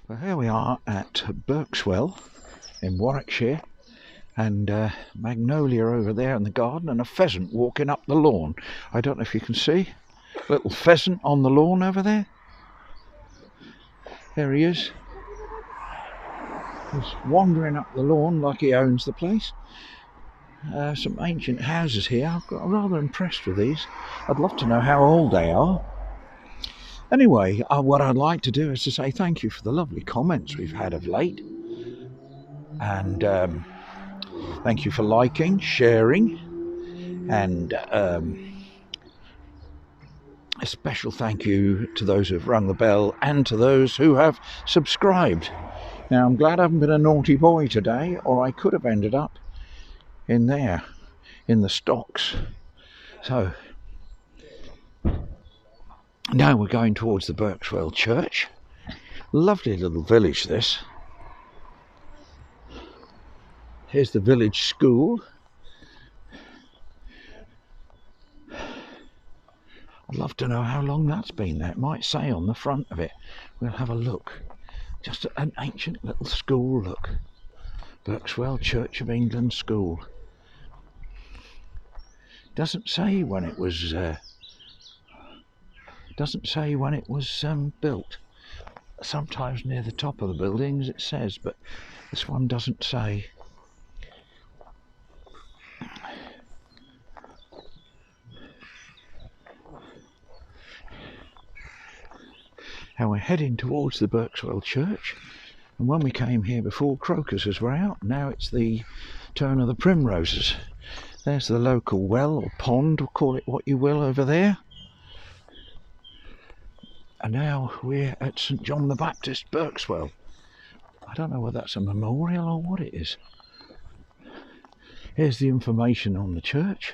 Well, here we are at Berkswell in Warwickshire, and magnolia over there in the garden, and a pheasant walking up the lawn. I don't know if you can see, little pheasant on the lawn over there. There he is. He's wandering up the lawn like he owns the place. Some ancient houses here. I'm rather impressed with these. I'd love to know how old they are. Anyway, what I'd like to do is to say thank you for the lovely comments we've had of late, and thank you for liking, sharing, and a special thank you to those who've rung the bell and to those who have subscribed. Now, I'm glad I haven't been a naughty boy today, or I could have ended up in there, in the stocks. So, now we're going towards the Berkswell church. Lovely little village, this. Here's the village school. I'd love to know how long that's been there. It might say on the front of it. We'll have a look. Just an ancient little school, look. Berkswell Church of England School. Doesn't say when it was built. Sometimes near the top of the buildings it says, but this one doesn't say. Now we're heading towards the Berkswell church, and when we came here before, crocuses were out. Now it's the turn of the primroses. There's the local well or pond, or call it what you will, over there. And now we're at St John the Baptist, Berkswell. I don't know whether that's a memorial or what it is. Here's the information on the church.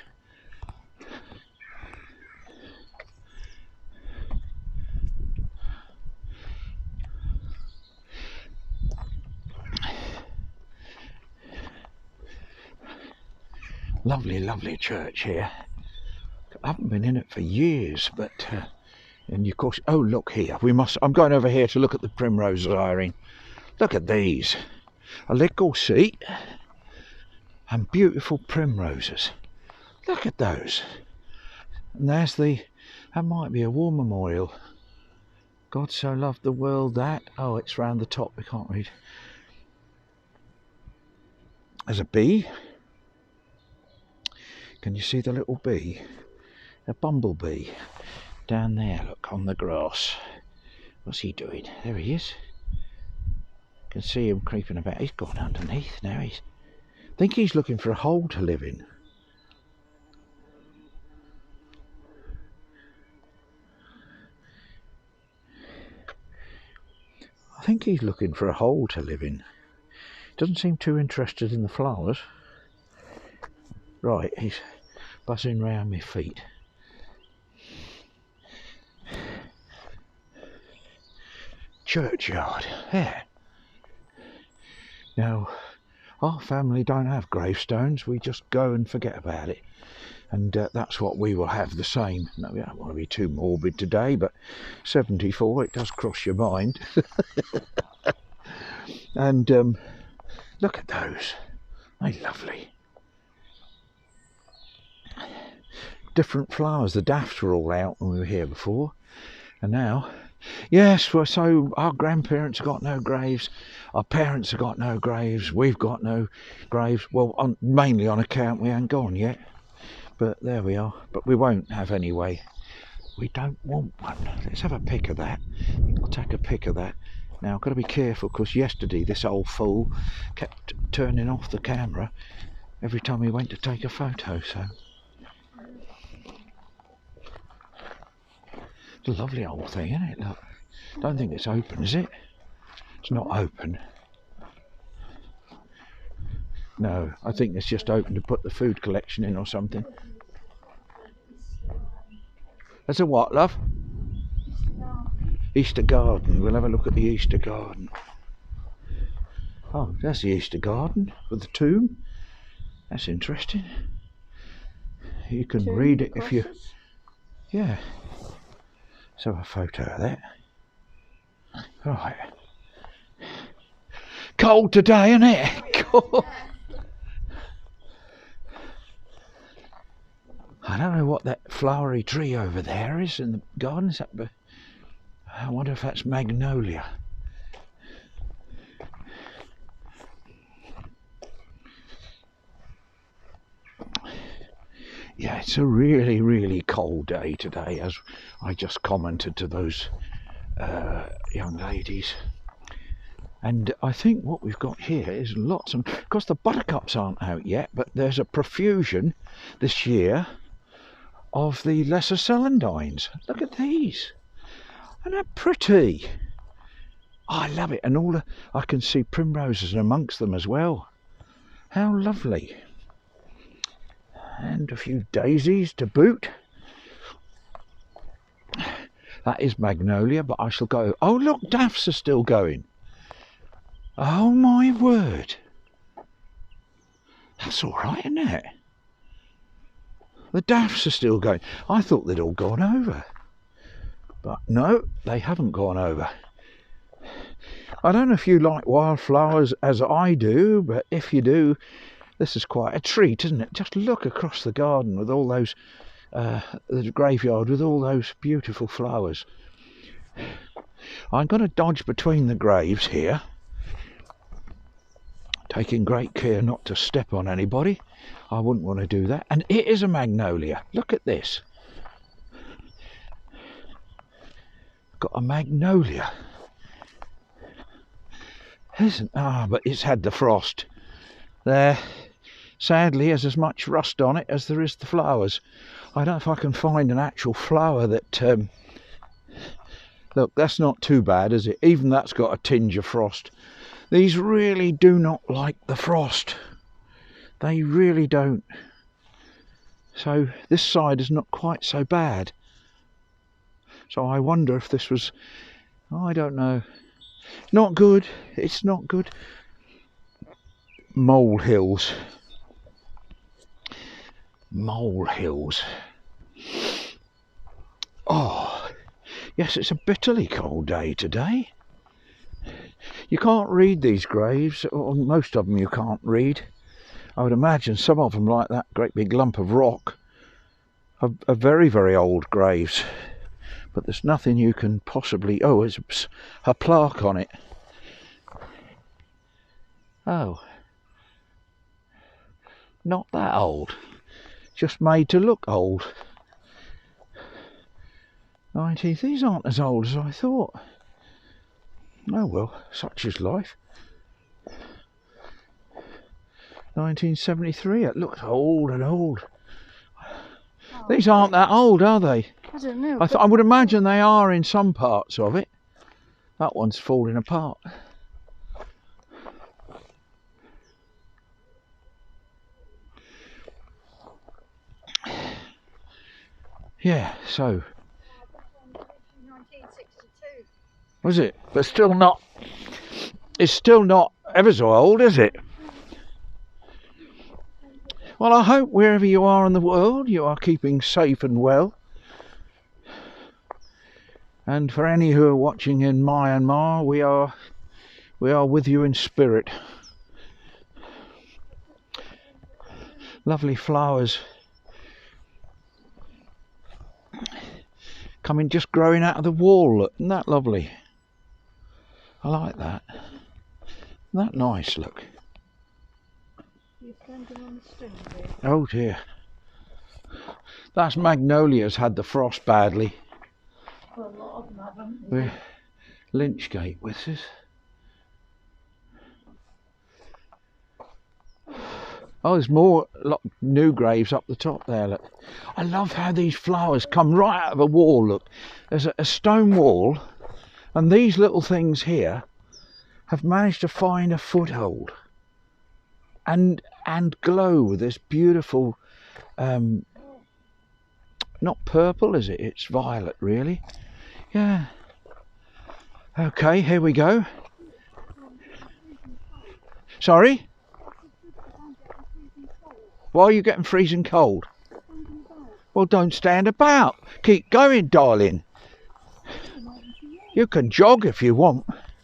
Lovely, lovely church here. I haven't been in it for years, but and of course, oh look here, I'm going over here to look at the primroses, Irene. Look at these. A little seat and beautiful primroses. Look at those. And there's that might be a war memorial. God so loved the world that, oh, it's round the top, we can't read. There's a bee. Can you see the little bee? A bumblebee. Down there, look, on the grass. What's he doing? There he is. Can see him creeping about. He's gone underneath now. I think he's looking for a hole to live in. I think he's looking for a hole to live in. Doesn't seem too interested in the flowers. Right, he's buzzing round my feet. Churchyard, there. Now, our family don't have gravestones, we just go and forget about it. And that's what we will have, the same. No, we don't want to be too morbid today, but 74, it does cross your mind. And look at those, they're lovely. Different flowers, the daffs were all out when we were here before. And now, yes, well, so our grandparents have got no graves, our parents have got no graves, we've got no graves. Well, mainly on account we ain't gone yet. But there we are. But we won't have anyway. We don't want one. Let's have a pic of that. I'll take a pic of that. Now, I've got to be careful because yesterday this old fool kept turning off the camera every time he went to take a photo. So, it's a lovely old thing, isn't it? Look, don't think it's open, is it? It's not open. No, I think it's just open to put the food collection in or something. That's a what, love? Easter garden. We'll have a look at the Easter garden. Oh, there's the Easter garden with the tomb. That's interesting. You can read it if you... Yeah. Let's have a photo of that. Right. cold today, isn't it? I don't know what that flowery tree over there is in the garden. Is that, I wonder if that's magnolia. Yeah, it's a really, really cold day today, as I just commented to those young ladies. And I think what we've got here is lots of, because the buttercups aren't out yet, but there's a profusion this year of the lesser celandines. Look at these. Aren't they pretty? Oh, I love it. And I can see primroses amongst them as well. How lovely. And a few daisies to boot. That is magnolia, but I shall go. Oh, look, daffs are still going. Oh my word. That's all right, isn't it? The daffs are still going. I thought they'd all gone over. But no, they haven't gone over. I don't know if you like wildflowers as I do, but if you do, this is quite a treat, isn't it? Just look across the garden with all those, the graveyard with all those beautiful flowers. I'm going to dodge between the graves here, taking great care not to step on anybody. I wouldn't want to do that. And it is a magnolia. Look at this. Got a magnolia. But it's had the frost. There, sadly, has as much rust on it as there is the flowers. I don't know if I can find an actual flower that... look, that's not too bad, is it? Even that's got a tinge of frost. These really do not like the frost. They really don't. So this side is not quite so bad. So I wonder if this was... I don't know. Not good. It's not good. Molehills. Molehills. Oh, yes, it's a bitterly cold day today. You can't read these graves, or most of them you can't read. I would imagine some of them, like that great big lump of rock, are very, very old graves. But there's nothing you can possibly... Oh, there's a plaque on it. Oh. Not that old. Just made to look old. 19th. These aren't as old as I thought. Oh well, such is life. 1973. It looks old and old. Oh, these aren't that old, are they? I don't know. I would imagine they are in some parts of it. That one's falling apart. Yeah, so. 1962. Was it? But still not. It's still not ever so old, is it? Well, I hope wherever you are in the world, you are keeping safe and well. And for any who are watching in Myanmar, we are with you in spirit. Lovely flowers coming, just growing out of the wall. Look, isn't that lovely? I like that. Isn't that nice? Look. You're standing on the stone there. Oh dear. That's magnolia's had the frost badly. Well, a lot of them haven't. They? Lynchgate with us. Oh, there's more new graves up the top there. Look, I love how these flowers come right out of a wall. Look, there's a stone wall, and these little things here have managed to find a foothold and glow with this beautiful, not purple, is it? It's violet, really. Yeah. Okay, here we go. Sorry? Why are you getting freezing cold? Well, don't stand about. Keep going, darling. You can jog if you want.